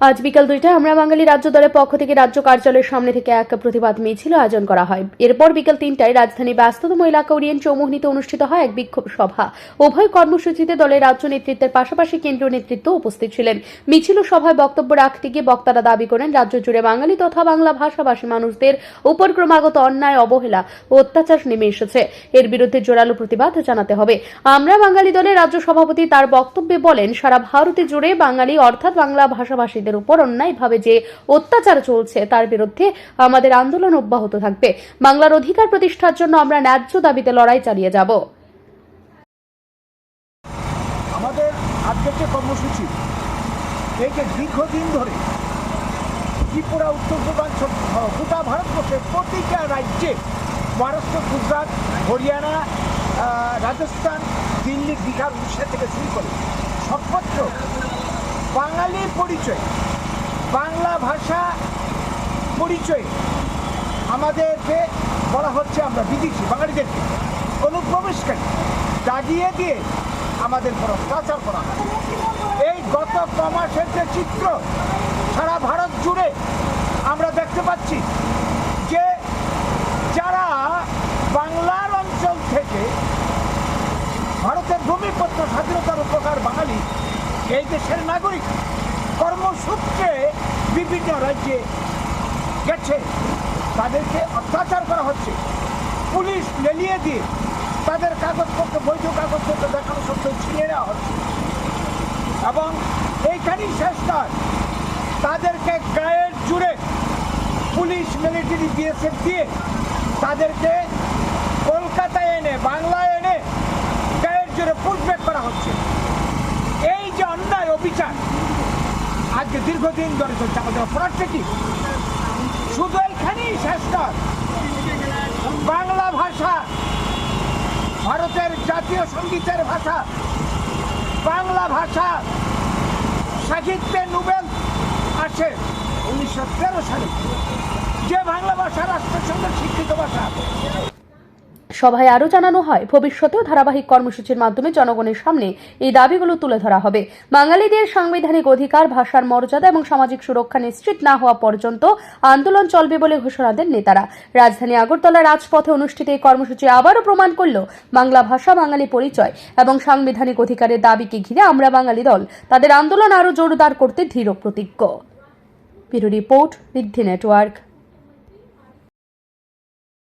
আজ বিকাল 2টায় আমরা বাঙালি রাজ্য দলের পক্ষ থেকে রাজ্য কার্যালয়ের সামনে থেকে এক প্রতিবাদ মিছিল আয়োজন করা হয়। এরপর বিকাল 3টায় রাজধানীর ব্যস্ততম এলাকা ওরিয়েন্ট চৌমুহনীতে অনুষ্ঠিত হয় এক বিক্ষোভ সভা। উভয় কর্মসূচিতে দলের রাজ্য নেতৃত্বের পাশাপাশি কেন্দ্রীয় নেতৃত্ব উপস্থিত ছিলেন। মিছিল ও সভায় বক্তব্য রাখতে গিয়ে বক্তারা দাবি করেন, রাজ্য জুড়ে বাঙালি তথা বাংলা ভাষাভাষী মানুষদের উপর ক্রমাগত অন্যায়, অবহেলা ও অত্যাচার নেমে এসেছে। এর বিরুদ্ধে জোরালো প্রতিবাদ জানাতে হবে। আমরা বাঙালি দলের রাজ্য সভাপতি তার বক্তব্যে বলেন, সারা ভারতে জুড়ে বাঙালি অর্থাৎ বাংলা ভাষাভাষীদের উপর অন্যায়ভাবে যে অত্যাচার চলছে তার বিরুদ্ধে আমাদের আন্দোলন অব্যাহত থাকবে। বাংলার অধিকার প্রতিষ্ঠার জন্য আমরা ন্যায্য দাবিতে লড়াই চালিয়ে যাব। আমাদের আজকের যে কর্মসূচি, এই যে দীর্ঘদিন ধরে ত্রিপুরা, উত্তর পূর্বাঞ্চল, গোটা ভারতবর্ষের প্রতিটা রাজ্যে, মহারাষ্ট্র, গুজরাট, হরিয়ানা, রাজস্থান, দিল্লি, বিহার, উড়িষ্যা থেকে শুরু করে সর্বত্র বাঙালি পরিচয়, বাংলা ভাষা পরিচয় আমাদেরকে বলা হচ্ছে আমরা বিদেশি, বাঙালিদেরকে অনুপ্রবেশকারী দাগিয়ে দিয়ে আমাদের উপর অত্যাচার করা হয়। এই গত কমাসের যে চিত্র সারা ভারত জুড়ে আমরা দেখতে পাচ্ছি যে যারা বাংলার অঞ্চল থেকে ভারতের ভূমিপত্র স্বাধীনতার উপকার বাঙালি, এই দেশের নাগরিক, কর্মসূত্রে বিভিন্ন রাজ্যে গেছে, তাদেরকে অত্যাচার করা হচ্ছে। পুলিশ লেলিয়ে দিয়ে তাদের কাগজপত্র, বৈধ কাগজপত্র দেখানো সত্ত্বেও ছিনিয়ে নেওয়া হচ্ছে। এবং এইখানেই শেষ নয়, তাদেরকে গায়ের জুড়ে পুলিশ, মিলিটারি, বিএসএফ দিয়ে তাদেরকে কলকাতায় এনে, বাংলায় এনে গায়ের জুড়ে পুশব্যাক করা হচ্ছে। এই যে অন্যায় অবিচার আজকে দীর্ঘদিন ধরে চলছে, আমাদের অপরাধটা কি? শুধু এইখানেই শেষ নয়, বাংলা ভাষা ভারতের জাতীয় সঙ্গীতের ভাষা, বাংলা ভাষা সাহিত্যে নোবেল আসে 1913 সালে, যে বাংলা ভাষা রাষ্ট্রের সঙ্গে স্বীকৃত ভাষা। সভায় আরও জানানো হয়, ভবিষ্যতেও ধারাবাহিক কর্মসূচির মাধ্যমে জনগণের সামনে এই দাবিগুলো তুলে ধরা হবে। বাঙালিদের সাংবিধানিক অধিকার, ভাষার মর্যাদা এবং সামাজিক সুরক্ষা নিশ্চিত না হওয়া পর্যন্ত আন্দোলন চলবে বলে ঘোষণা দেন নেতারা। রাজধানী আগরতলা রাজপথে অনুষ্ঠিত এই কর্মসূচি আবারও প্রমাণ করল, বাংলা ভাষা, বাঙালি পরিচয় এবং সাংবিধানিক অধিকারের দাবিকে ঘিরে আমরা বাঙালি দল তাদের আন্দোলন আরও জোরদার করতে দৃঢ় প্রতিজ্ঞ। ব্যুরো রিপোর্ট, ঋদ্ধি নেটওয়ার্ক।